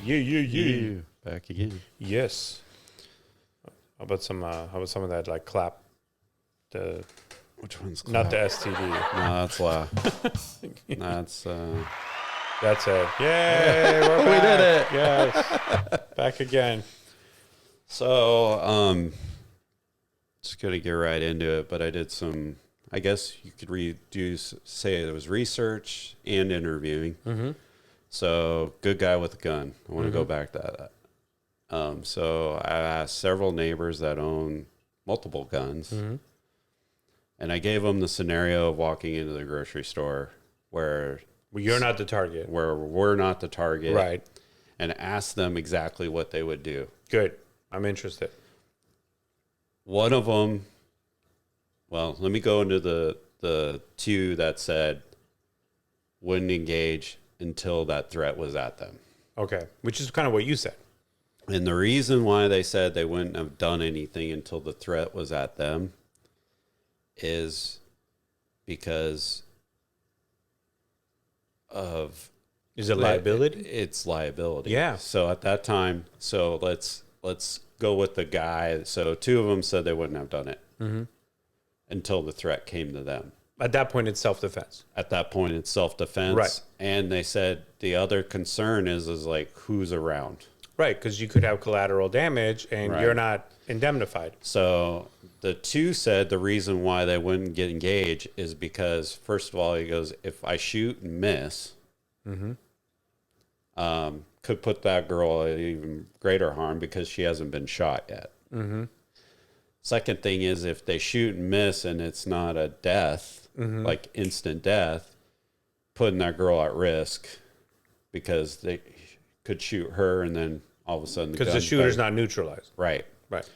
Yeah. Back again. Yes. How about some of that like clap? Which one's Not the clap? STD. No, that's laugh. That's That's it. Yay, we're we back. did it. Yes. Back again. So just gonna get right into it, but I did some, I guess you could say it was research and interviewing. Mm-hmm. So good guy with a gun. I want to go back to that. So I asked several neighbors that own multiple guns, and I gave them the scenario of walking into the grocery store where You're not the target. where we're not the target, Right. and asked them exactly what they would do. Good. I'm interested. One of them, well, let me go into the two that said wouldn't engage until that threat was at them. Okay. Which is kind of what you said. And the reason why they said they wouldn't have done anything until the threat was at them is because of... Is it liability? It's liability. Yeah. So at that time, so let's go with the guy. So two of them said they wouldn't have done it until the threat came to them. At that point, it's self-defense. At that point, it's self-defense. Right. And they said the other concern is like who's around. Right, because you could have collateral damage and Right. you're not indemnified. So the two said the reason why they wouldn't get engaged is because, first of all, he goes, if I shoot and miss, could put that girl at even greater harm because she hasn't been shot yet. Second thing is if they shoot and miss and it's not a death, like instant death, putting that girl at risk because they could shoot her and then all of a sudden Because the shooter's not neutralized. right. Right.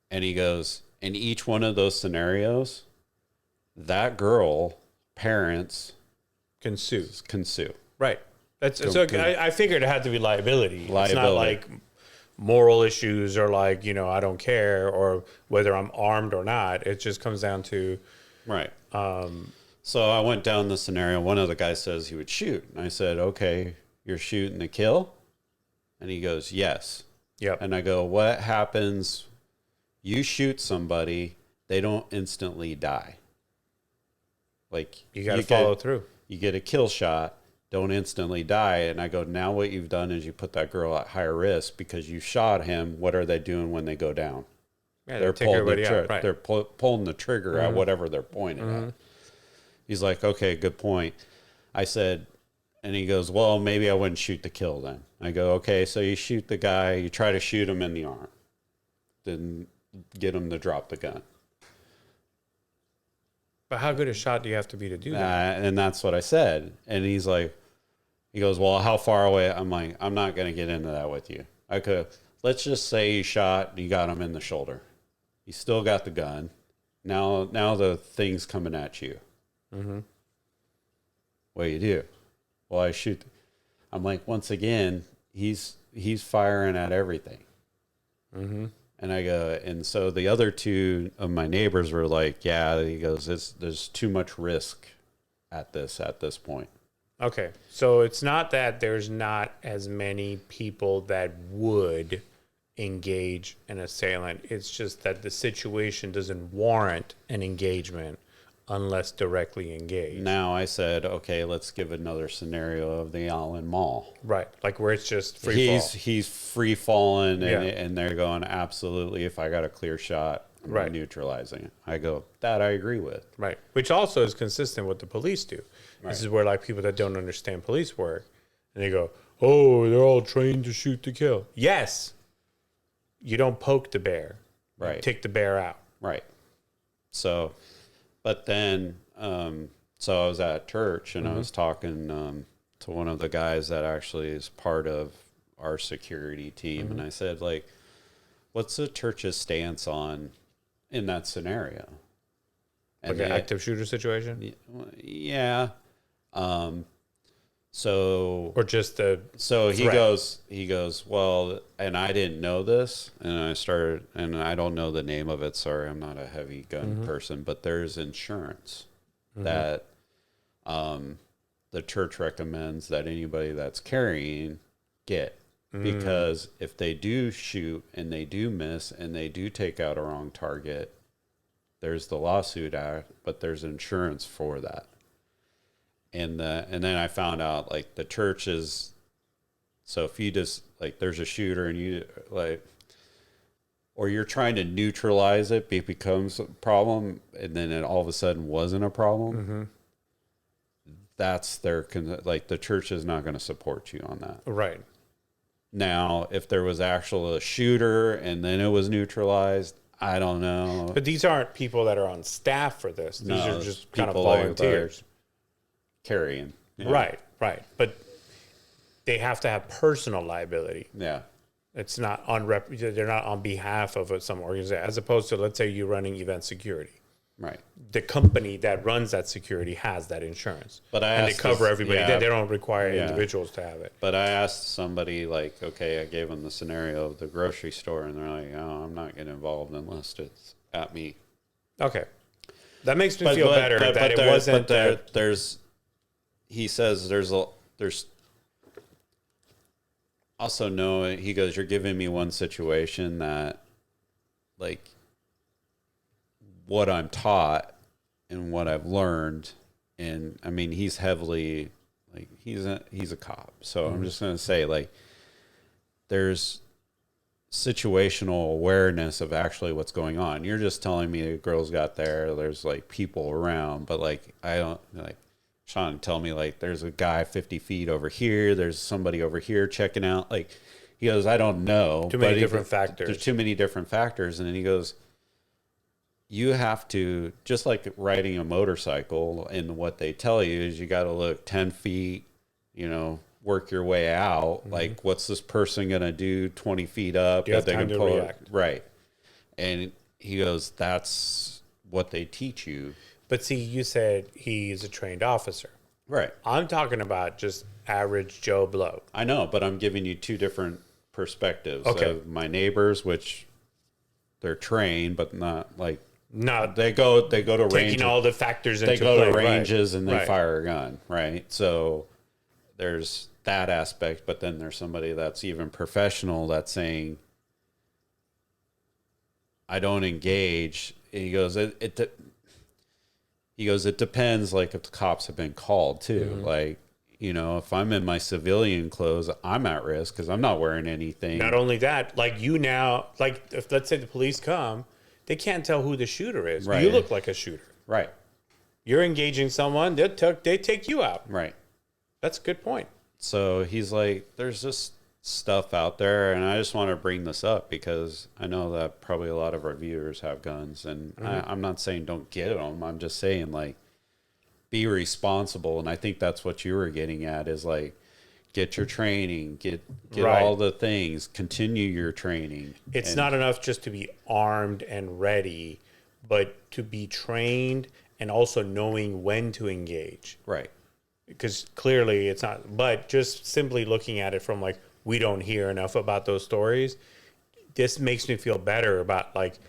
And he goes, in each one of those scenarios, that girl, parents Can sue. can sue. Right. So I figured it had to be liability. It's not Liability. like moral issues or like, I don't care or whether I'm armed or not. It just comes down to... Right. So I went down the scenario. One of the guys says he would shoot. And I said, okay, you're shooting to kill? And he goes, yes. Yep. And I go, what happens? You shoot somebody, they don't instantly die. Like You got to follow through. You get a kill shot, don't instantly die. And I go, now what you've done is you put that girl at higher risk because you shot him. What are they doing when they go down? Yeah, They're take pulling everybody the out. Right. They're pulling the trigger at whatever they're pointing at. He's like, okay, good point. I said, and he goes, well, maybe I wouldn't shoot to kill then. I go, okay, so you shoot the guy, you try to shoot him in the arm, then get him to drop the gun. But how good a shot do you have to be to do that? And that's what I said. And he goes, well, how far away? I'm like, I'm not going to get into that with you. Let's just say you got him in the shoulder. You still got the gun. Now the thing's coming at you. What do you do? Well, I shoot. I'm like, once again, he's firing at everything. And I go, and so the other two of my neighbors were like, yeah, he goes, there's too much risk at this point. Okay. So it's not that there's not as many people that would engage an assailant. It's just that the situation doesn't warrant an engagement unless directly engaged. Now I said, okay, let's give another scenario of the Allen Mall. Right. Like where it's just free fall. He's free falling Yeah. and they're going, absolutely, if I got a clear shot, I'm Right. neutralizing it. I go, that I agree with. Right. Which also is consistent with what the police do. Right. This is where like people that don't understand police work and they go, oh, they're all trained to shoot to kill. Yes. You don't poke the bear. Right. You take the bear out. Right. So, but then, so I was at church and I was talking to one of the guys that actually is part of our security team. And I said, like, what's the church's stance on in that scenario? And Like an active shooter situation? Yeah. So Or just the So threat. he goes, well, and I didn't know this, and I don't know the name of it. Sorry, I'm not a heavy gun person, but there's insurance that the church recommends that anybody that's carrying get. because if they do shoot and they do miss and they do take out a wrong target, there's the lawsuit act, but there's insurance for that. And then I found out like the churches. So if you just like there's a shooter and you like, or you're trying to neutralize it, it becomes a problem, and then it all of a sudden wasn't a problem. That's their like the church is not going to support you on that. Right. Now, if there was actual a shooter and then it was neutralized, I don't know. But these aren't people that are on staff for this. These are just kind of volunteers. Carrying. Yeah. Right. But they have to have personal liability. Yeah. It's not they're not on behalf of some organization, as opposed to, let's say you're running event security. Right. The company that runs that security has that insurance. But they cover everybody. Yeah, they don't require individuals to have it. But I asked somebody, like, okay, I gave them the scenario of the grocery store, and they're like, oh, I'm not getting involved unless it's at me. Okay. That makes me feel better that it wasn't. But there's, he says there's also no, he goes, you're giving me one situation that, like, what I'm taught and what I've learned, and I mean, he's heavily, like, he's a cop. So I'm just going to say, like, there's situational awareness of actually what's going on. You're just telling me a girl's got there's like people around, but like, I don't, like, Sean tell me like there's a guy 50 feet over here, there's somebody over here checking out, like, he goes, I don't know. Too many different factors. There's too many different factors. And then he goes, you have to, just like riding a motorcycle, and what they tell you is you got to look 10 feet, work your way out. Like, what's this person going to do 20 feet up? You have time to react. Right. And he goes, that's what they teach you. But see, you said he's a trained officer. Right. I'm talking about just average Joe Blow. I know, but I'm giving you two different perspectives. Okay. Of my neighbors, which they're trained, but not like, not they go to ranges. Taking all the factors into play. They go to ranges, right. and they fire a gun, right? So there's that aspect, but then there's somebody that's even professional that's saying, I don't engage. And he goes, it depends, like, if the cops have been called too. Like, if I'm in my civilian clothes, I'm at risk because I'm not wearing anything. Not only that, like, you now, like, if let's say the police come, they can't tell who the shooter is. Right. You look like a shooter. Right. You're engaging someone, they take you out. Right. That's a good point. So he's like, there's just stuff out there, and I just want to bring this up because I know that probably a lot of our viewers have guns, and I'm not saying don't get them. I'm just saying, like, be responsible, and I think that's what you were getting at is, like, get your training, get right. all the things, continue your training. It's not enough just to be armed and ready, but to be trained and also knowing when to engage. Right. Because clearly it's not, but just simply looking at it from, like, we don't hear enough about those stories. This makes me feel better about, like,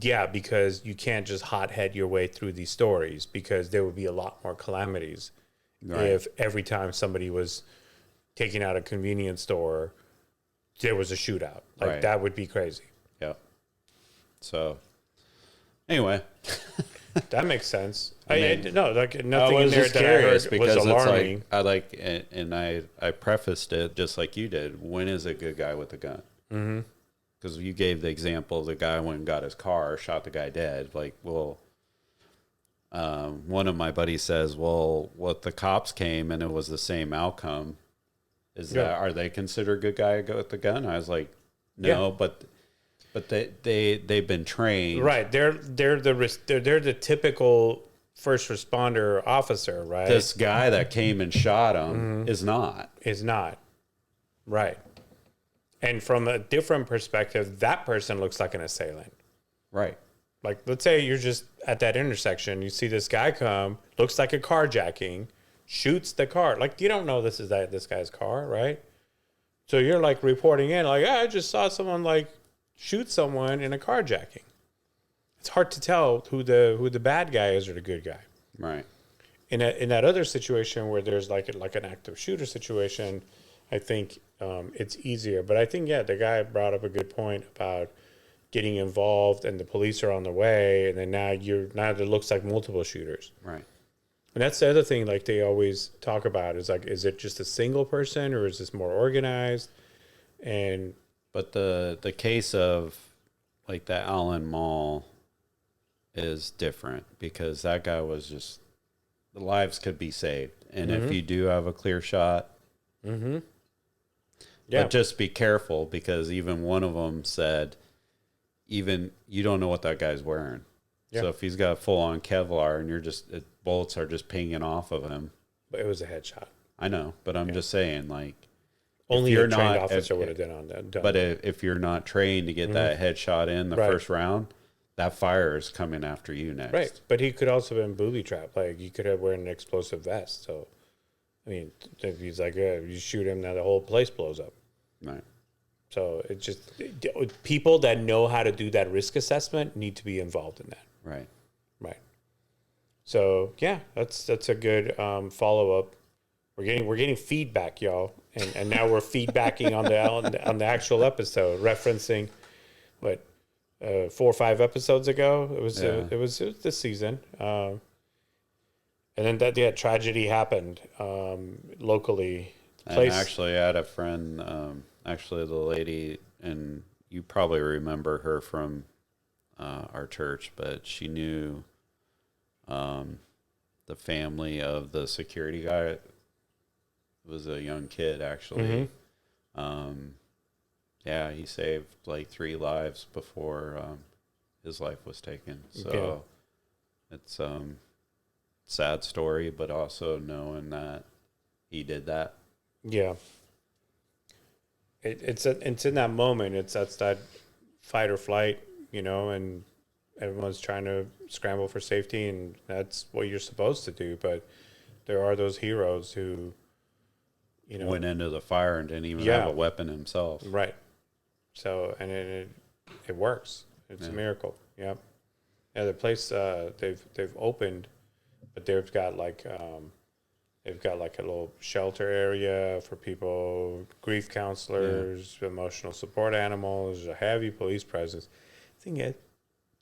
yeah, because you can't just hothead your way through these stories, because there would be a lot more calamities if every time somebody was taking out a convenience store, there was a shootout. Like, that would be crazy. Yep. So, anyway. That makes sense. Nothing in there that I heard was alarming. I prefaced it just like you did. When is a good guy with a gun? Mm-hmm. Because you gave the example of the guy went and got his car, shot the guy dead. Like, well, one of my buddies says, well, what the cops came and it was the same outcome. Are they considered a good guy with the gun? I was like, no, but they've been trained. Right. They're the typical first responder officer, right? This guy that came and shot him is not. Right. And from a different perspective, that person looks like an assailant. Right. Like, let's say you're just at that intersection, you see this guy come, looks like a carjacking, shoots the car. Like, you don't know this is this guy's car, right? So you're, like, reporting in, like, I just saw someone, like, shoot someone in a carjacking. It's hard to tell who the bad guy is or the good guy. Right. In that other situation where there's like an active shooter situation, I think it's easier. But I think, yeah, the guy brought up a good point about getting involved and the police are on the way. And then now it looks like multiple shooters. Right. And that's the other thing, like they always talk about is like, is it just a single person or is this more organized? And But the case of like the Allen Mall is different because that guy was just, the lives could be saved. And if you do have a clear shot, yeah, but just be careful because even one of them said, even you don't know what that guy's wearing. Yeah. So if he's got full on Kevlar and bullets are just pinging off of him. but it was a headshot. I know, but I'm just saying, like, Only you're a trained not- officer if- would have done on that. but if you're not trained to get that headshot in the Right. first round, that fire is coming after you next. Right, but he could also have been booby trapped. Like you could have wearing an explosive vest. So, I mean, if he's like, you shoot him, now the whole place blows up. Right. So it just people that know how to do that risk assessment need to be involved in that. Right. Right. So yeah, that's a good follow up. We're getting feedback, y'all, and now we're feedbacking on the actual episode, referencing what 4 or 5 episodes ago. It was this season, and then that tragedy happened locally. And actually, I had a friend, actually the lady, and you probably remember her from our church, but she knew the family of the security guy. It was a young kid, actually. Yeah, he saved like 3 lives before his life was taken. So it's sad story, but also knowing that he did that. Yeah. It's in that moment. That's that fight or flight, and everyone's trying to scramble for safety, and that's what you're supposed to do. But there are those heroes who, Went into the fire and didn't even have a weapon himself. right. So and it works. It's a miracle. Yep. Yeah, the place they've opened, but they've got like a little shelter area for people, grief counselors, emotional support animals, a heavy police presence. Thing is,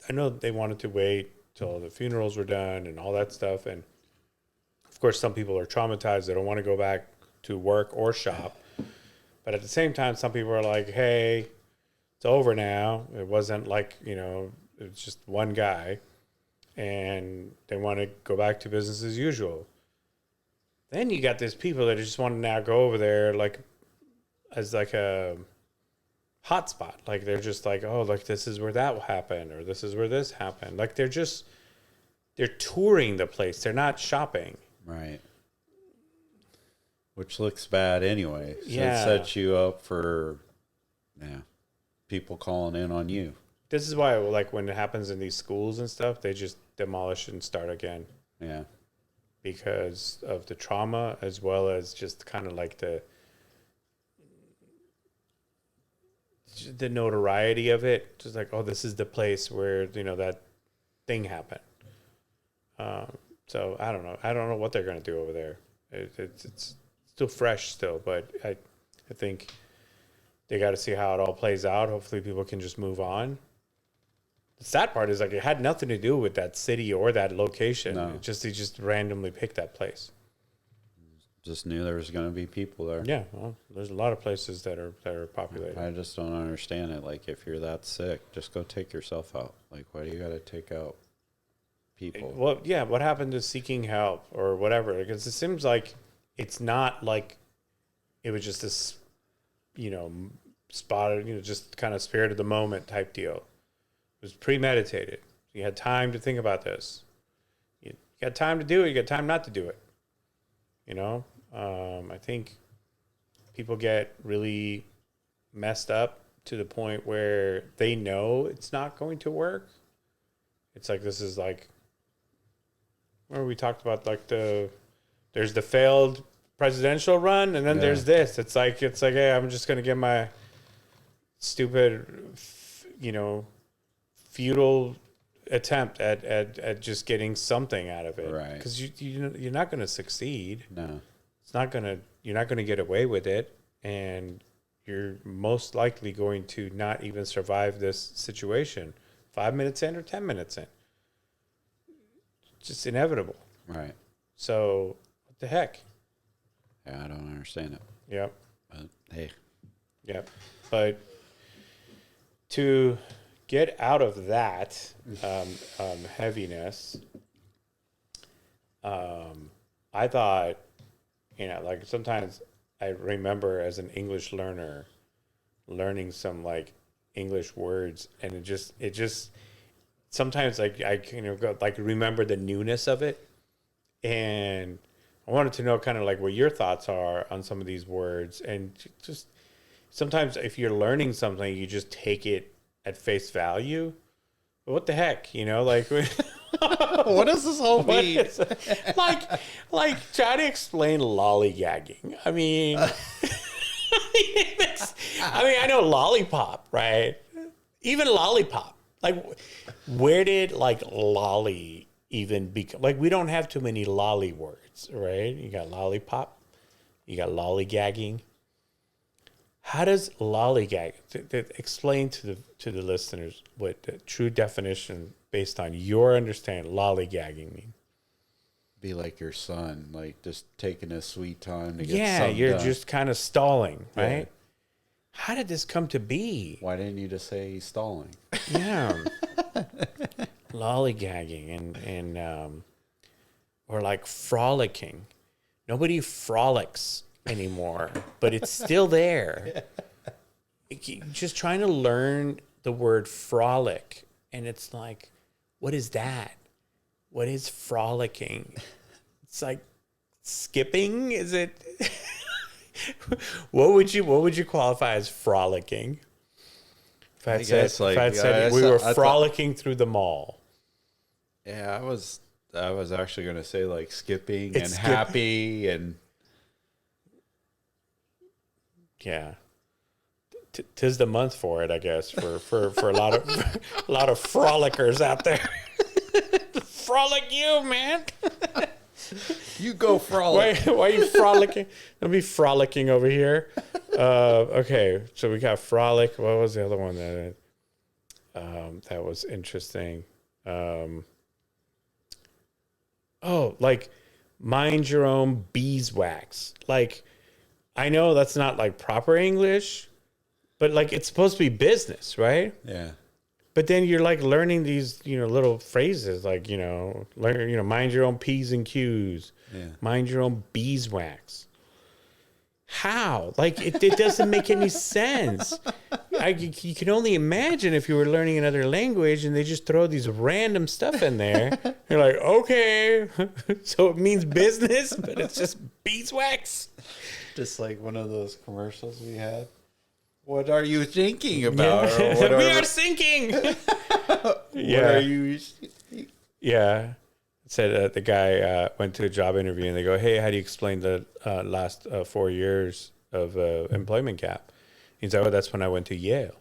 I know they wanted to wait till the funerals were done and all that stuff, and of course some people are traumatized. They don't want to go back to work or shop, but at the same time, some people are like, "Hey, it's over now. It wasn't like it was just one guy," and they want to go back to business as usual. Then you got these people that just want to now go over there like as like a hotspot. Like they're just like, oh, like this is where that happened or this is where this happened. Like they're touring the place. They're not shopping. Right. Which looks bad anyway. So Yeah. it sets you up for people calling in on you. This is why, like, when it happens in these schools and stuff, they just demolish and start again Yeah. because of the trauma as well as just kind of like the notoriety of it. Just like, oh, this is the place where that thing happened. So I don't know. I don't know what they're gonna do over there. It's still fresh still, but I think they got to see how it all plays out. Hopefully, people can just move on. The sad part is like it had nothing to do with that city or that location. No. They just randomly picked that place. Just knew there was going to be people there. Yeah, well, there's a lot of places that are populated. I just don't understand it. Like, if you're that sick, just go take yourself out. Like, why do you got to take out people? Well, yeah. What happened to seeking help or whatever? Because it seems like it's not like it was just this, spotted, just kind of spirit of the moment type deal. It was premeditated. You had time to think about this. You got time to do it. You got time not to do it. I think people get really messed up to the point where they know it's not going to work. It's like, this is like, where we talked about like there's the failed presidential run, and then there's this. It's like, hey, I'm just gonna get my stupid, futile attempt at just getting something out of it, Right? Because you're not gonna succeed. No. You're not gonna get away with it. and you're most likely going to not even survive this situation 5 minutes in or 10 minutes in. Just inevitable. Right. So what the heck? Yeah, I don't understand it. Yep. But hey. Yep. But to get out of that heaviness, I thought, like sometimes I remember as an English learner learning some like English words, and it just sometimes like I go, like remember the newness of it, and I wanted to know kind of like what your thoughts are on some of these words, and just sometimes if you're learning something, you just take it at face value. But what the heck, like What does this whole mean? like try to explain lollygagging. I mean, I know lollipop, right? Even lollipop. Like, where did like lolly even become? Like, we don't have too many lolly words, right? You got lollipop, you got lollygagging. How does lollygag? Explain to the listeners what the true definition, based on your understanding, lollygagging mean. Be like your son, like just taking a sweet time to get Yeah, you're done. just kind of stalling, right? Yeah. How did this come to be? Why didn't you just say he's stalling? Yeah, lollygagging and or like frolicking. Nobody frolics anymore, but it's still there. Just trying to learn the word frolic, and it's like, what is that? What is frolicking? It's like skipping. Is it? What would you qualify as frolicking? If I said we were frolicking through the mall. Yeah, I was actually going to say like skipping and happy and yeah. Tis the month for it, I guess, for a lot of a lot of frolickers out there. Frolic you, man. you go frolic. Why are you frolicking? Don't be frolicking over here. Okay, so we got frolic. What was the other one that was interesting? Like mind your own beeswax. Like, I know that's not like proper English, but like it's supposed to be business, right? Yeah. But then you're like learning these, little phrases like, learn, mind your own P's and Q's. Yeah. Mind your own beeswax. How? Like it doesn't make any sense. You can only imagine if you were learning another language and they just throw these random stuff in there. You're like, okay, so it means business, but it's just beeswax. Just like one of those commercials we had. What are you thinking about? Yeah. Or we are sinking. What are you? Yeah. It said the guy went to a job interview and they go, hey, how do you explain the last 4 years of employment gap? He's like, oh, that's when I went to Yale.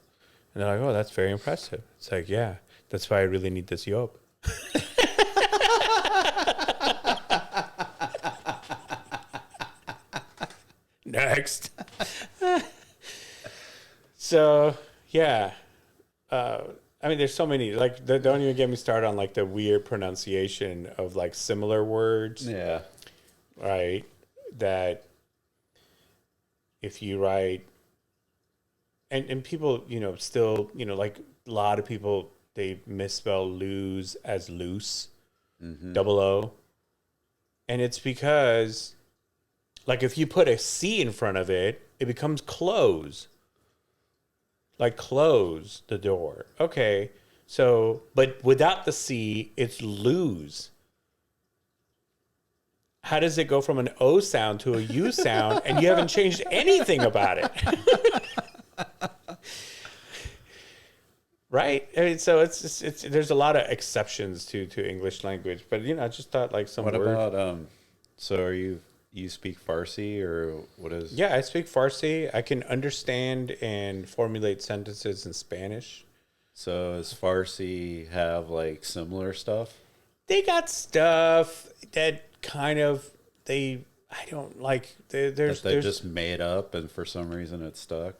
And they're like, oh, that's very impressive. It's like, yeah, that's why I really need this yoke. Next. So, yeah. I mean, there's so many, like, don't even get me started on, like, the weird pronunciation of, like, similar words. Yeah. Right? That if you write, and people, still, like, a lot of people, they misspell lose as loose, double O. And it's because, like, if you put a C in front of it, it becomes close. Like, close the door. Okay, so, but without the C, it's lose. How does it go from an O sound to a U sound, and you haven't changed anything about it? Right? I mean, so it's there's a lot of exceptions to English language, but I just thought like some What word. about so are you speak Farsi or what is? Yeah, I speak Farsi. I can understand and formulate sentences in Spanish. So does Farsi have like similar stuff? They got stuff that kind of I don't like That they there's just made up and for some reason it stuck?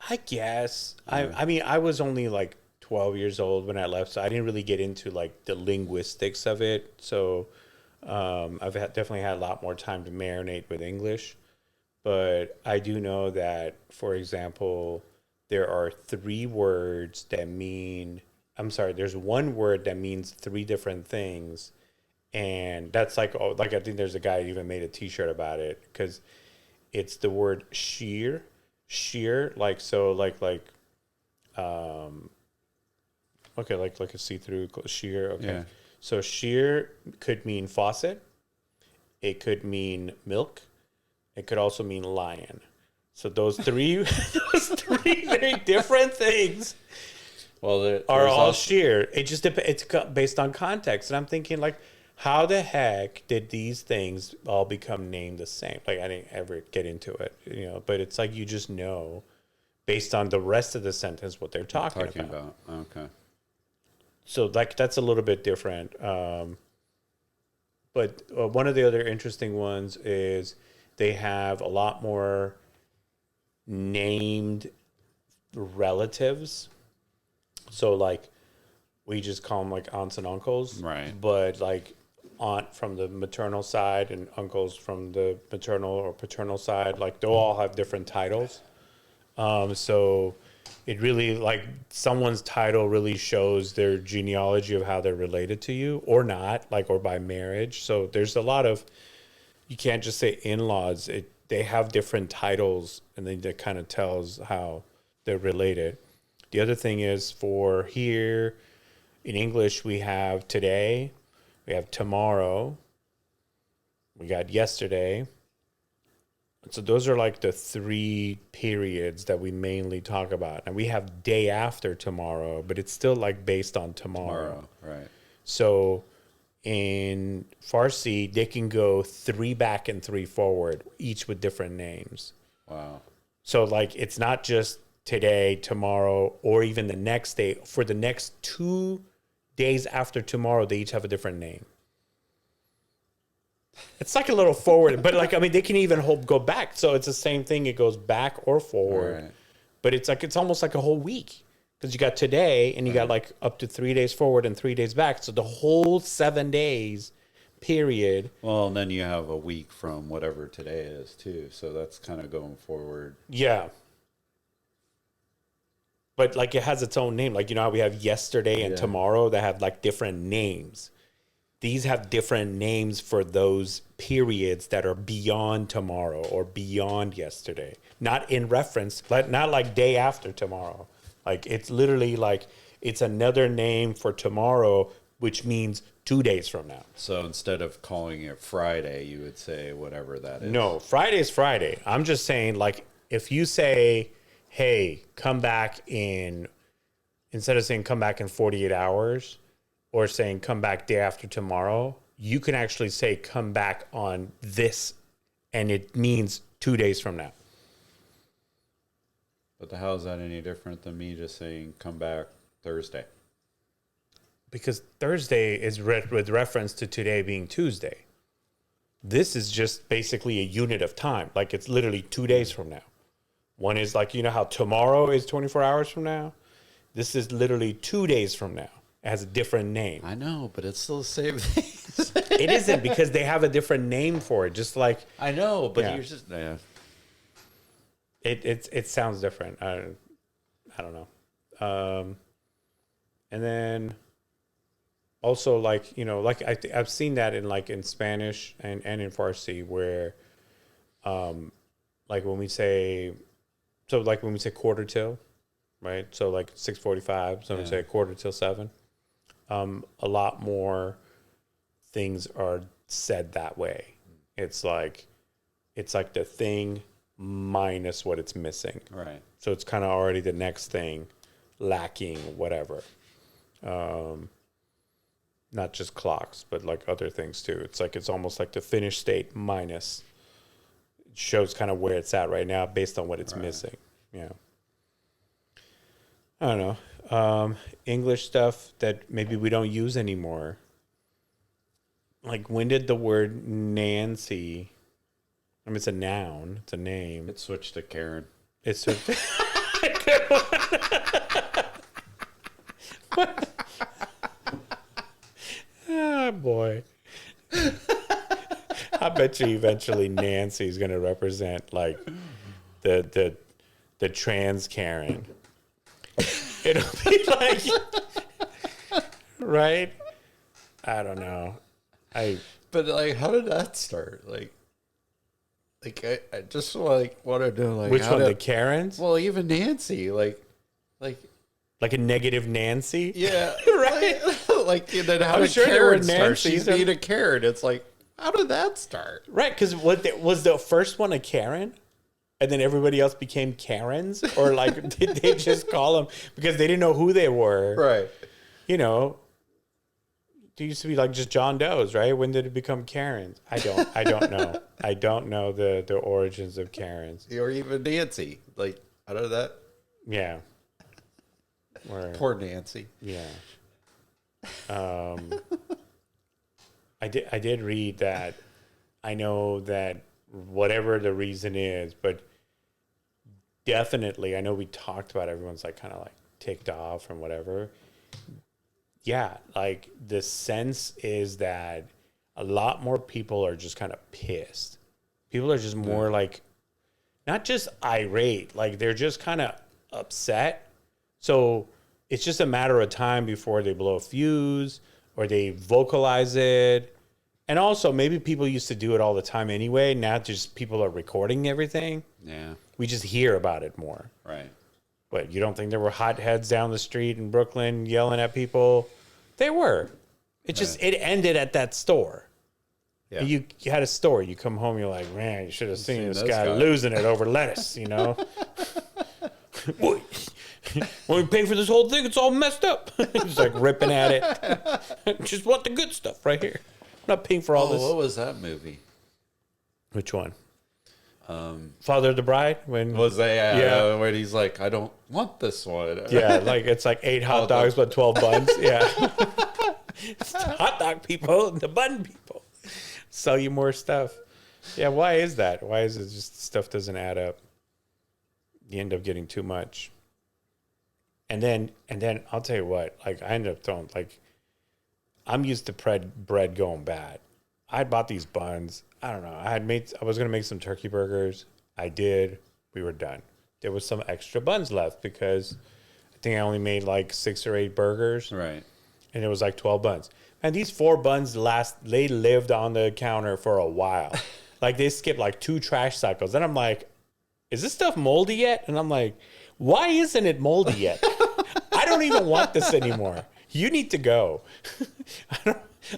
I guess Yeah. I mean I was only like 12 years old when I left, so I didn't really get into like the linguistics of it. So definitely had a lot more time to marinate with English. But I do know that, for example, there are three words that mean, I'm sorry, there's one word that means three different things. And that's like, oh, like I think there's a guy who even made a t shirt about it because it's the word sheer, like, so, um, okay, like a see through sheer. Okay. Yeah. So sheer could mean faucet, it could mean milk, it could also mean lion. So those three, those three very different things Well, are there's all also, sheer. It just it's based on context, and I'm thinking like, how the heck did these things all become named the same? Like I didn't ever get into it, But it's like you just know based on the rest of the sentence what they're talking about. okay. So like that's a little bit different. But one of the other interesting ones is they have a lot more named relatives. So like we just call them like aunts and uncles, Right. but like aunt from the maternal side and uncles from the maternal or paternal side, like they'll all have different titles. So it really like someone's title really shows their genealogy of how they're related to you or not, like or by marriage. So there's a lot of you can't just say in-laws. They have different titles, and then that kind of tells how they're related. The other thing is for here in English, we have today, we have tomorrow, we got yesterday. So those are like the three periods that we mainly talk about. And we have day after tomorrow, but it's still like based on tomorrow. Right. So in Farsi, they can go three back and three forward, each with different names. Wow. So like it's not just today, tomorrow, or even the next day. For the next 2 days after tomorrow, they each have a different name. It's like a little forward, but like I mean, they can even go back. So it's the same thing. It goes back or forward, Right. but it's almost like a whole week because you got today and you got like up to 3 days forward and 3 days back. So the whole 7 days period. Well, and then you have a week from whatever today is too. So that's kind of going forward. Yeah. But like it has its own name. Like, how we have yesterday and tomorrow that have like different names. These have different names for those periods that are beyond tomorrow or beyond yesterday. Not in reference, not like day after tomorrow. Like it's literally like it's another name for tomorrow, which means 2 days from now. So instead of calling it Friday, you would say whatever that is. No, Friday is Friday. I'm just saying, like, if you say, hey, come back instead of saying come back in 48 hours, or saying come back day after tomorrow, you can actually say come back on this, and it means 2 days from now. But how is that any different than me just saying come back Thursday? Because Thursday is with reference to today being Tuesday. This is just basically a unit of time. Like it's literally 2 days from now. One is like, how tomorrow is 24 hours from now? This is literally 2 days from now. It has a different name. I know, but it's still the same thing. It isn't because they have a different name for it. Just like I know, but Yeah. you're just it sounds different. I don't know. And then also like like I've seen that in Spanish and in Farsi where like when we say quarter till, right? So like 6:45. So we say quarter till 7. A lot more things are said that way. It's like the thing minus what it's missing. right. So it's kind of already the next thing lacking whatever. Not just clocks, but like other things too. It's almost like the finished state minus. It shows kind of where it's at right now based on what it's missing. Yeah. I don't know. English stuff that maybe we don't use anymore. Like when did the word Nancy I mean, it's a noun. It's a name. It switched to Karen. It's a... Oh, boy. I bet you eventually Nancy's going to represent, like, the trans Karen. It'll be like... Right? I don't know. But like, how did that start? Like I just like want to know like Which one? The Karens? Well, even Nancy, like Like a negative Nancy? yeah, Right? like and then how I'm did sure there Karen were start? She's Nancys. being a Karen. It's like, how did that start? Right, because was the first one a Karen? And then everybody else became Karens? Or like, did they just call them because they didn't know who they were? Right. You know, there used to be like just John Does, right? When did it become Karens? I don't know. I don't know the origins of Karens. Or even Nancy. Like, out of that. Yeah. Or, Poor Nancy. yeah. I did read that. I know that whatever the reason is, but definitely, I know we talked about everyone's like kind of like ticked off and whatever. Yeah, like the sense is that a lot more people are just kind of pissed. People are just more like, not just irate, like they're just kind of upset. So it's just a matter of time before they blow a fuse or they vocalize it. And also, maybe people used to do it all the time anyway. Now just people are recording everything. Yeah. We just hear about it more. Right. But you don't think there were hotheads down the street in Brooklyn yelling at people? They were. It just, it ended at that store. Yeah. You had a store. You come home, you're like, man, you should have seen this this guy guy. losing it over lettuce, you know? Boy, when we pay for this whole thing, it's all messed up. He's like ripping at it. Just want the good stuff right here. I'm not paying for all this. What was that movie? Which one? Father of the Bride? When Was that Yeah. when he's like, I don't want this one. Yeah, like it's like 8 hot dogs but 12 buns. Yeah. It's the hot dog people, the bun people. Sell you more stuff. Yeah, why is that? Why is it just stuff doesn't add up? You end up getting too much. And then I'll tell you what, like I ended up throwing like I'm used to bread going bad. I bought these buns. I don't know. I was gonna make some turkey burgers. I did. We were done. There was some extra buns left because I think I only made like 6 or 8 burgers. Right. And it was like 12 buns. And these 4 buns they lived on the counter for a while. Like they skipped like 2 trash cycles. And I'm like, is this stuff moldy yet? And I'm like, why isn't it moldy yet? I don't even want this anymore. You need to go.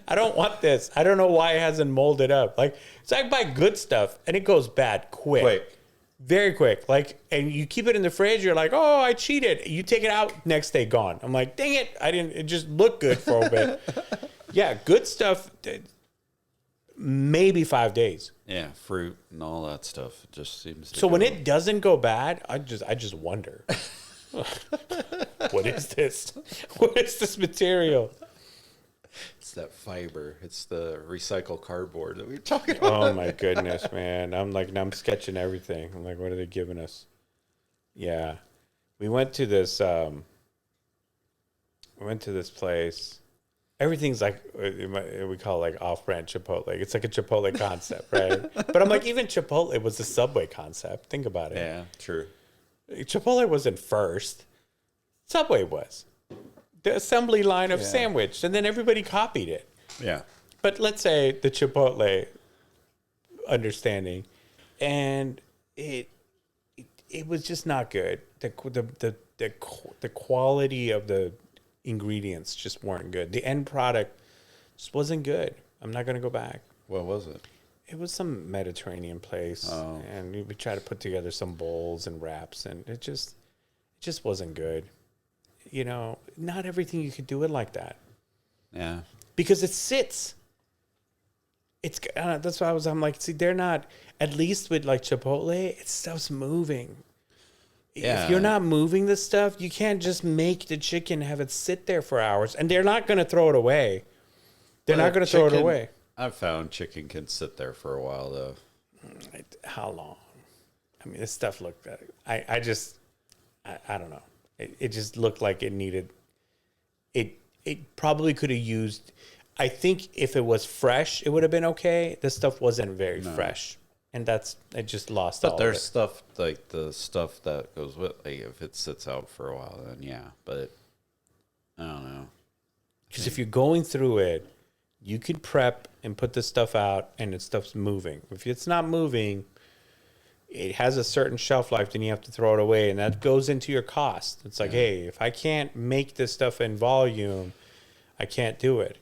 I don't want this. I don't know why it hasn't molded up. Like, so I buy good stuff and it goes bad quick. Very quick. Like, and you keep it in the fridge, you're like, oh, I cheated. You take it out, next day gone. I'm like, dang it. It just looked good for a bit. Yeah, good stuff, maybe 5 days. Yeah, fruit and all that stuff. It just seems to So go. when it doesn't go bad, I just wonder. What is this? What is this material? It's that fiber. It's the recycled cardboard that we were talking about. Oh my goodness, man. I'm sketching everything. I'm like, what are they giving us? Yeah. We went to this place. Everything's like we call it like off-brand Chipotle. It's like a Chipotle concept, right? But I'm like, even Chipotle was a Subway concept. Think about it. Yeah, true. Chipotle wasn't first. Subway was. The assembly line of sandwich, and then everybody copied it. Yeah. But let's say the Chipotle understanding, and it was just not good. The quality of the ingredients just weren't good. The end product just wasn't good. I'm not gonna go back. What was it? It was some Mediterranean place, and we tried to put together some bowls and wraps, and it just wasn't good. You know, not everything you could do it like that. Yeah. Because it sits. It's that's why I'm like, see, they're not, at least with like Chipotle, stuff's moving. Yeah. If you're not moving the stuff, you can't just make the chicken, have it sit there for hours, and they're not going to throw it away. They're not going to throw it away. I've found chicken can sit there for a while though. How long? I mean, this stuff looked. I don't know. It just looked like it needed. It probably could have used. I think if it was fresh, it would have been okay. This stuff wasn't very fresh, and it just lost. But all there's of it. stuff like the stuff that goes with, like, if it sits out for a while, then yeah. But I don't know. Because if you're going through it, you could prep and put this stuff out, and the stuff's moving. If it's not moving, it has a certain shelf life, then you have to throw it away, and that goes into your cost. It's like, hey, if I can't make this stuff in volume, I can't do it.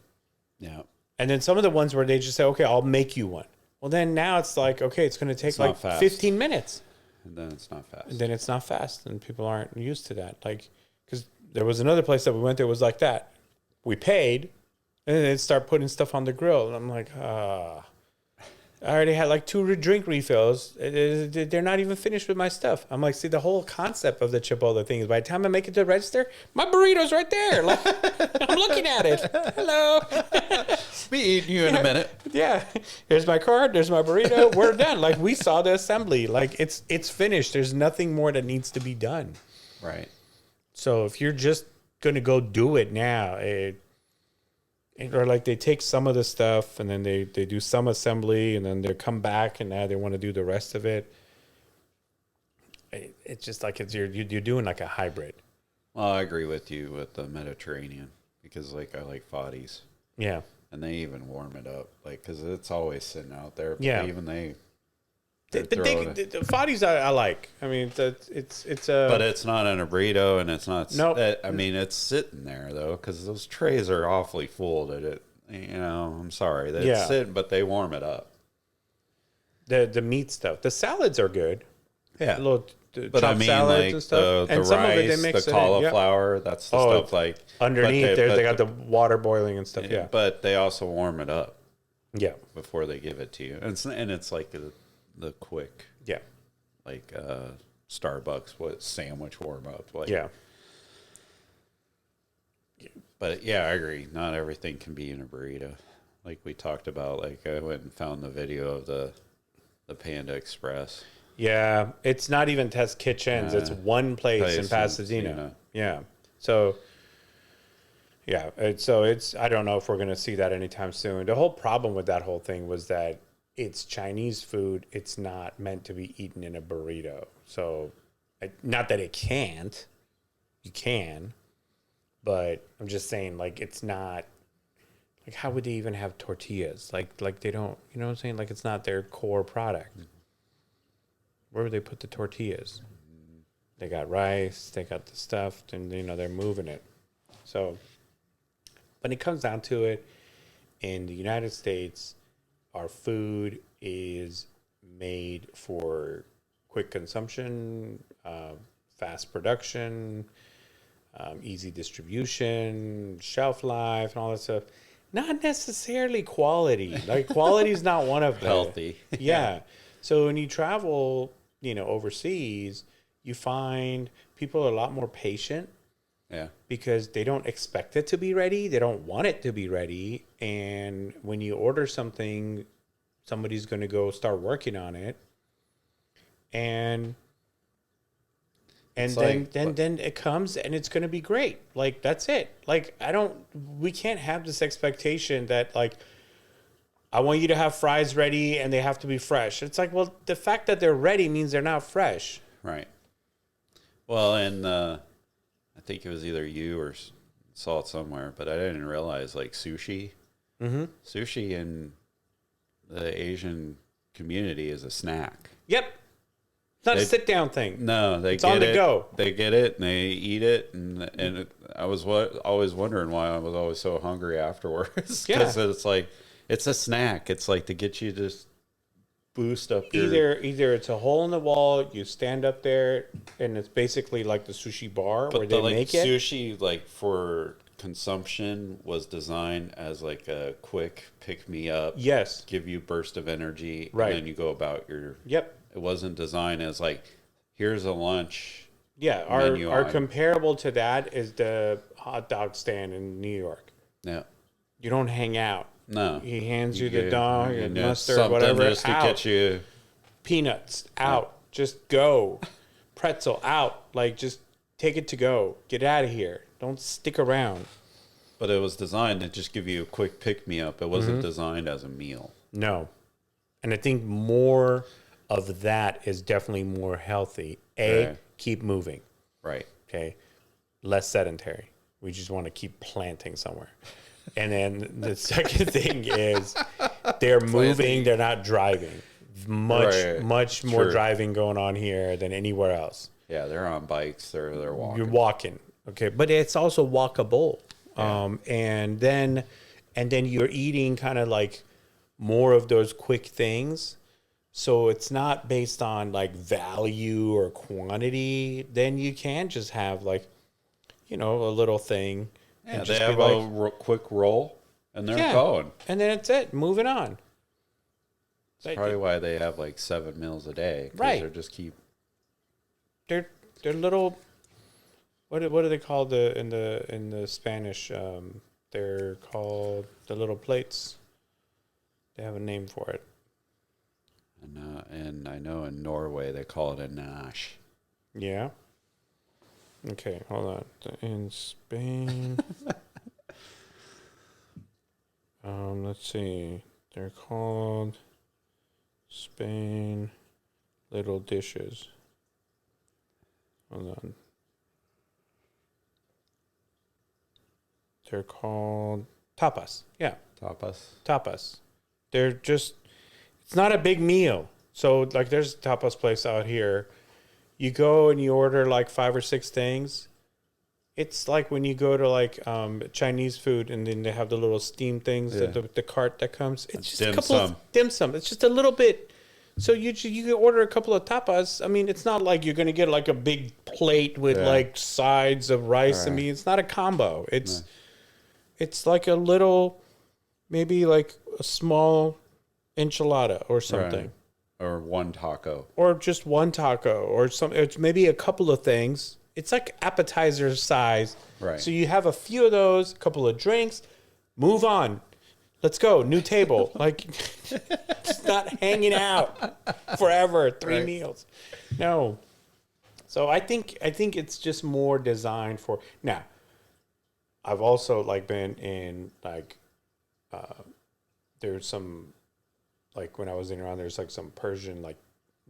Yeah. And then some of the ones where they just say, okay, I'll make you one. Well, then now it's like, okay, it's going to take like 15 minutes. And then it's not fast. And then it's not fast, and people aren't used to that. Like, because there was another place that we went there was like that. We paid, and then they'd start putting stuff on the grill. And I'm like, I already had like 2 drink refills. They're not even finished with my stuff. I'm like, see, the whole concept of the Chipotle thing is by the time I make it to the register, my burrito's right there. Like, I'm looking at it. Hello. Be eating you in a minute. Yeah. Here's my card. There's my burrito. We're done. Like, we saw the assembly. Like, it's finished. There's nothing more that needs to be done. Right. So if you're just going to go do it now, or like they take some of the stuff and then they do some assembly and then they come back and now they want to do the rest of it. It's just like you're doing like a hybrid. Well, I agree with you with the Mediterranean because, like, I like Fadis. Yeah. And they even warm it up, like, because it's always sitting out there. But Yeah. even the Fadis I like. I mean, it's a. But it's not in a burrito, and it's not. Nope. I mean, it's sitting there though, because those trays are awfully full. That it, I'm sorry, that it's sitting, but they warm it up. The meat stuff, the salads are good. Yeah, but I mean, like and the and some rice, of it they mix the it in. cauliflower. That's the stuff like underneath there. They got the water boiling and stuff. Yeah, but they also warm it up. Yeah, before they give it to you, and it's like the quick. Yeah. Like Starbucks sandwich warm up. Like, yeah. But yeah, I agree. Not everything can be in a burrito. Like we talked about, like I went and found the video of the Panda Express. Yeah, it's not even Test Kitchens. It's one place in Pasadena. Yeah. So yeah, it's I don't know if we're going to see that anytime soon. The whole problem with that whole thing was that it's Chinese food. It's not meant to be eaten in a burrito. So, not that it can't. You can. But I'm just saying, like, it's not... Like, how would they even have tortillas? Like they don't... You know what I'm saying? Like, it's not their core product. Where would they put the tortillas? They got rice. They got the stuff. And, they're moving it. So, when it comes down to it, in the United States... Our food is made for quick consumption, fast production, easy distribution, shelf life, and all that stuff. Not necessarily quality. Like, quality is not one of them. Healthy. Yeah. So when you travel, overseas, you find people are a lot more patient. Yeah. Because they don't expect it to be ready. They don't want it to be ready. And when you order something, somebody's going to go start working on it. And then it comes and it's going to be great. Like, that's it. Like, we can't have this expectation that, like, I want you to have fries ready and they have to be fresh. It's like, well, the fact that they're ready means they're not fresh. Right. Well, and I think it was either you or saw it somewhere, but I didn't realize, like, sushi. Mm-hmm. Sushi in the Asian community is a snack. Yep. It's not a sit-down thing. No, it's on the go. They get it and they eat it, and I was always wondering why I was always so hungry afterwards. Because it's like, it's a snack. It's like to get you to boost up your... Either it's a hole in the wall, you stand up there, and it's basically like the sushi bar where they make it. Sushi, like, for consumption was designed as like a quick pick-me-up. Yes. Give you burst of energy, right. And then you go about your... Yep. It wasn't designed as like, here's a lunch. Yeah, our comparable to that is the hot dog stand in New York. Yeah. You don't hang out. No. He hands you the dog and mustard, whatever. Just to get you peanuts out, just go. Pretzel out, like just take it to go. Get out of here. Don't stick around. But it was designed to just give you a quick pick me up. It wasn't designed as a meal. No. And I think more of that is definitely more healthy. Right. Keep moving. Right. Okay. Less sedentary. We just want to keep planting somewhere. And then the second thing is they're moving, they're not driving. Much more driving going on here than anywhere else. Yeah, they're on bikes, they're walking. You're walking. Okay. But it's also walkable. Yeah. And then you're eating kind of like more of those quick things. So it's not based on like value or quantity. Then you can just have like, a little thing. Yeah, they have a quick roll and they're going. And then it's it. Moving on. That's probably why they have like 7 meals a day. Right. They're little. What are they called in the Spanish? They're called the little plates. They have a name for it. And I know in Norway they call it a nash. Yeah. Okay, hold on. In Spain, let's see. They're called Spain little dishes. Hold on. They're called tapas. Yeah. Tapas. They're just, it's not a big meal. So like there's a tapas place out here. You go and you order like 5 or 6 things. It's like when you go to like Chinese food and then they have the little steam things, the cart that comes. It's just a couple of dim sum. It's just a little bit. So you can order a couple of tapas. I mean, it's not like you're going to get like a big plate with like sides of rice. Right. I mean, it's not a combo. It's like a little, maybe like a small enchilada or something. Right. Or one taco. Or just one taco or it's maybe a couple of things. It's like appetizer size. Right. So you have a few of those, a couple of drinks, move on. Let's go. New table. Like it's not hanging out forever, 3 meals. No. So I think it's just more designed for now. I've also like been in like there's some like when I was in Iran, there's like some Persian like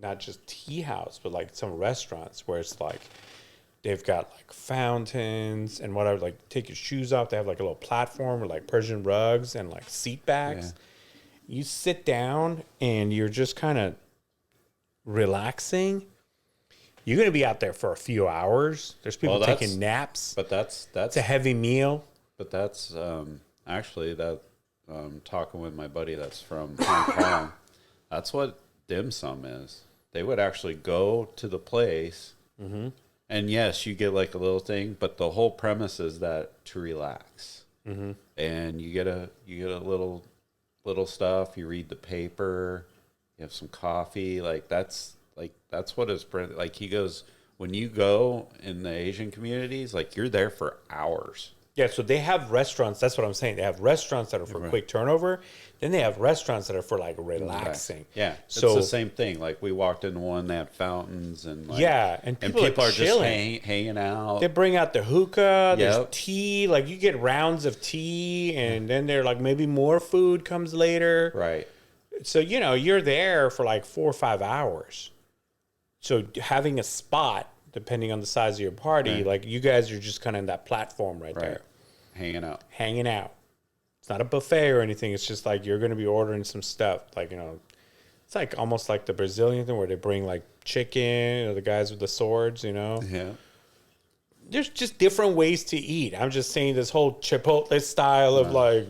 not just tea house, but like some restaurants where it's like they've got like fountains and whatever, like take your shoes off. They have like a little platform with like Persian rugs and like seat backs. Yeah. You sit down and you're just kind of relaxing. You're going to be out there for a few hours. There's people taking naps. But that's it's a heavy meal. But that's actually that talking with my buddy that's from Hong Kong. That's what dim sum is. They would actually go to the place, and yes, you get like a little thing, but the whole premise is that to relax, and you get a little stuff. You read the paper, you have some coffee. That's what it's like. He goes, when you go in the Asian communities, like you're there for hours. Yeah, so they have restaurants. That's what I'm saying. They have restaurants that are for quick turnover. Then they have restaurants that are for like relaxing. Yeah, so it's the same thing. Like we walked into one, they had fountains and like, and people are just hanging out. They bring out the hookah. There's tea. Like you get rounds of tea, and then they're like maybe more food comes later. Right. So you're there for like 4 or 5 hours. So having a spot, depending on the size of your party, like you guys are just kind of in that platform right there. Hanging out. It's not a buffet or anything. It's just like you're going to be ordering some stuff. Like, it's like almost like the Brazilian thing where they bring like chicken or the guys with the swords, Yeah. There's just different ways to eat. I'm just saying this whole Chipotle style of like,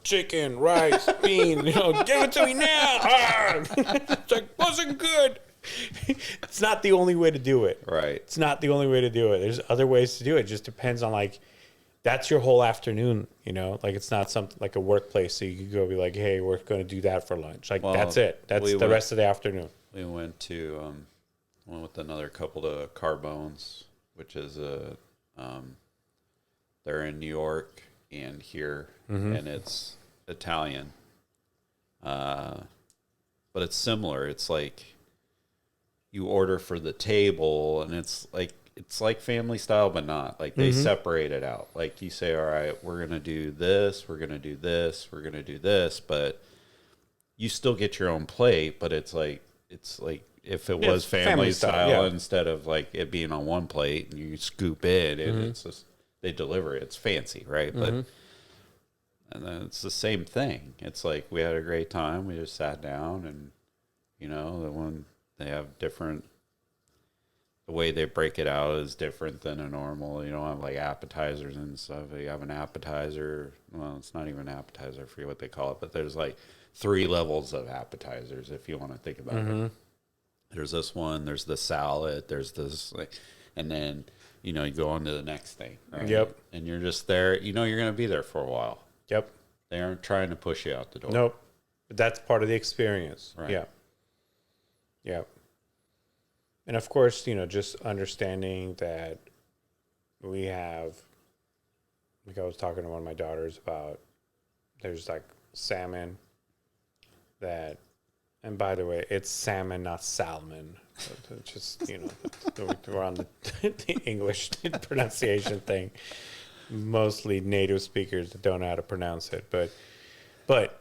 chicken, rice, bean, give it to me now. It's like, wasn't good. It's not the only way to do it. Right. It's not the only way to do it. There's other ways to do it. It just depends on like, that's your whole afternoon, like it's not something like a workplace. So you could go be like, hey, we're going to do that for lunch. Like that's it. That's the rest of the afternoon. We went with another couple to Carbones, which is they're in New York and here, and it's Italian. But it's similar. It's like, you order for the table, and it's like family style, but not. Like they separate it out. Like you say, all right, we're gonna do this, we're gonna do this, we're gonna do this, but you still get your own plate. But it's like if it was family style instead of like it being on one plate and you scoop it, and it's just they deliver it. It's fancy, right? But and then it's the same thing. It's like we had a great time. We just sat down, and the one they have different. The way they break it out is different than a normal. You don't have like appetizers and stuff. You have an appetizer. Well, it's not even an appetizer. I forget what they call it, but there's like 3 levels of appetizers if you want to think about it. There's this one. There's the salad. There's this, and then you go on to the next thing. Right? Yep. And you're just there. You're going to be there for a while. Yep. They aren't trying to push you out the door. Nope. But that's part of the experience. Right. Yeah. Yeah. And of course, just understanding that we have, like I was talking to one of my daughters about, there's like salmon that, and by the way, it's salmon, not salmon. Just, we're on the English pronunciation thing. Mostly native speakers that don't know how to pronounce it. But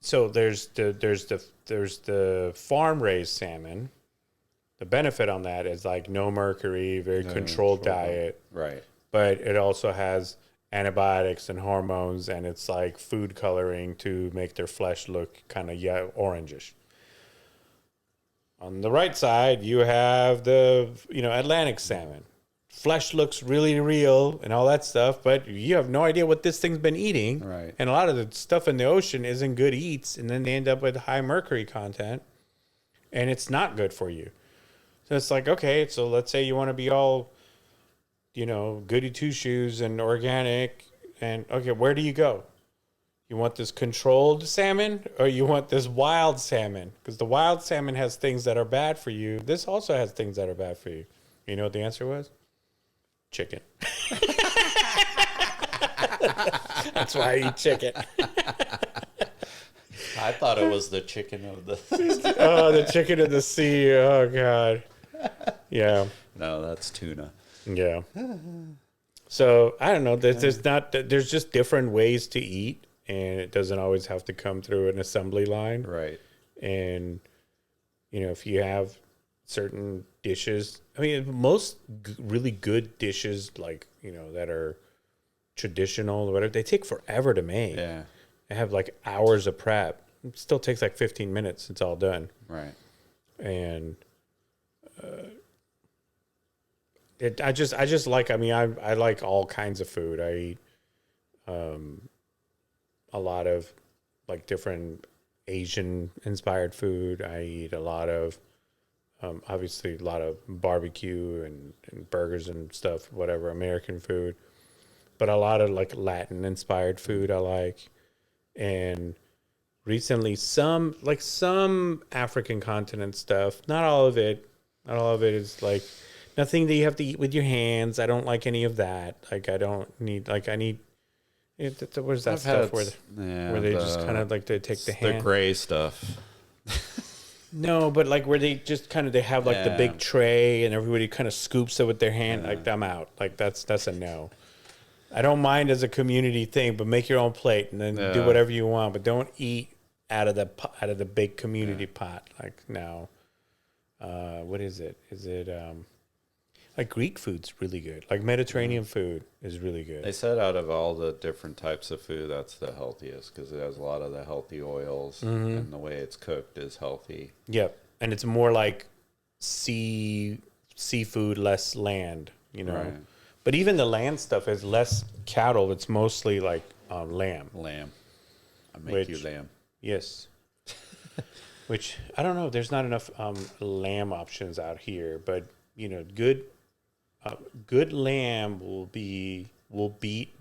so there's the farm raised salmon. The benefit on that is like no mercury, very controlled diet. Right. But it also has antibiotics and hormones, and it's like food coloring to make their flesh look kind of orangish. On the right side, you have the Atlantic salmon. Flesh looks really real and all that stuff, but you have no idea what this thing's been eating. Right. And a lot of the stuff in the ocean isn't good eats, and then they end up with high mercury content, and it's not good for you. So it's like, okay, so let's say you want to be all, goody two shoes and organic, and okay, where do you go? You want this controlled salmon, or you want this wild salmon? Because the wild salmon has things that are bad for you. This also has things that are bad for you. You know what the answer was? Chicken. That's why I eat chicken. I thought it was the chicken of the... Oh, the chicken of the sea. Oh, God. Yeah. No, that's tuna. Yeah. So, I don't know. There's just different ways to eat, and it doesn't always have to come through an assembly line. Right. And, if you have certain dishes, I mean, most really good dishes, like, that are traditional or whatever, they take forever to make. Yeah. They have like hours of prep. It still takes like 15 minutes. It's all done. Right. And I just like, I like all kinds of food. I eat a lot of like different Asian inspired food. I eat a lot of, obviously a lot of barbecue and burgers and stuff, whatever, American food, but a lot of like Latin inspired food I like. And recently some African continent stuff, not all of it is like nothing that you have to eat with your hands. I don't like any of that. Like I need where's that stuff where they just kind of like they take the hand, the gray stuff. No, but like where they just kind of they have like the big tray and everybody kind of scoops it with their hand. Like I'm out. Like that's a no. I don't mind as a community thing, but make your own plate and then do whatever you want. But don't eat out of the big community pot. Like no. What is it? Is it like Greek food's really good. Like Mediterranean food is really good. They said out of all the different types of food, that's the healthiest because it has a lot of the healthy oils and the way it's cooked is healthy. Yep, and it's more like seafood, less land. Right. But even the land stuff is less cattle. It's mostly like lamb. Lamb. I make you lamb. Yes. Which I don't know. There's not enough lamb options out here, but good lamb will beat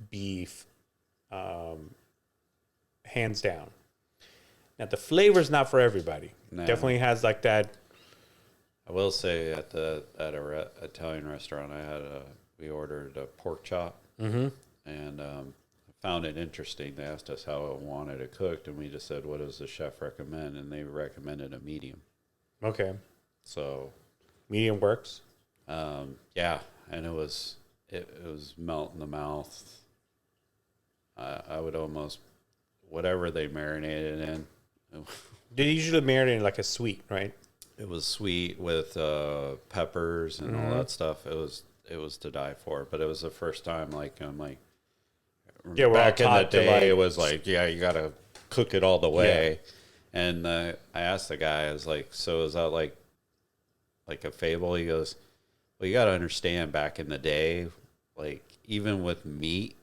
beef, hands down. Now the flavor's not for everybody. No. Definitely has like that. I will say at a Italian restaurant, we ordered a pork chop, and found it interesting. They asked us how we wanted it cooked, and we just said, "What does the chef recommend?" And they recommended a medium. Okay. So Medium works. Yeah, and it was melt in the mouth. I would almost whatever they marinated in. They usually marinate in like a sweet, right? It was sweet with peppers and all that stuff. It was to die for. But it was the first time I'm like, Yeah, we're back all in the taught to, day, like, it was like, yeah, you got to cook it all the way. And I asked the guy, I was like, so is that like a fable? He goes, well, you got to understand back in the day, like even with meat,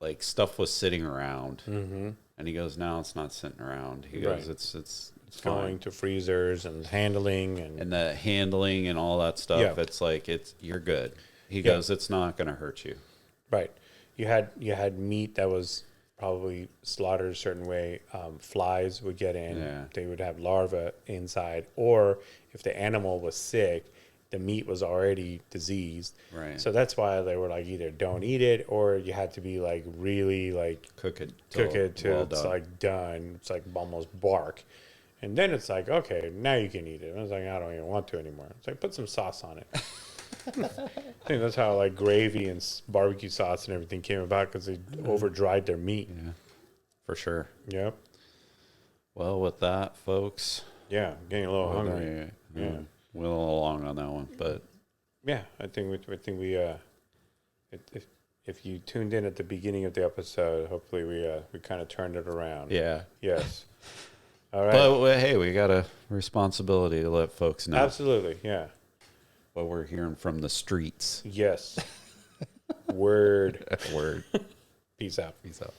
like stuff was sitting around. And he goes, no, it's not sitting around. He goes, Right. it's Going fine. to freezers and handling And the handling and all that stuff, Yeah. it's like you're good. He goes, it's not going to hurt you. right. You had meat that was probably slaughtered a certain way. Flies would get in. Yeah. They would have larvae inside, or if the animal was sick, the meat was already diseased. Right. So that's why they were like either don't eat it, or you had to be like really like Cook it till well it's done. like done. It's like almost bark. And then it's like, okay, now you can eat it. And I was like, I don't even want to anymore. It's like, put some sauce on it. I think that's how like gravy and barbecue sauce and everything came about, because they over dried their meat. Yeah, for sure. Yep. Well, with that, folks, Yeah. Getting a little hungry. yeah, we're a little along on that one, but Yeah. I think we if you tuned in at the beginning of the episode, hopefully we kind of turned it around. yeah. Yes. All right. But hey, we got a responsibility to let folks know Absolutely. Yeah. what we're hearing from the streets. Yes. Word. Word. Peace out. Peace out.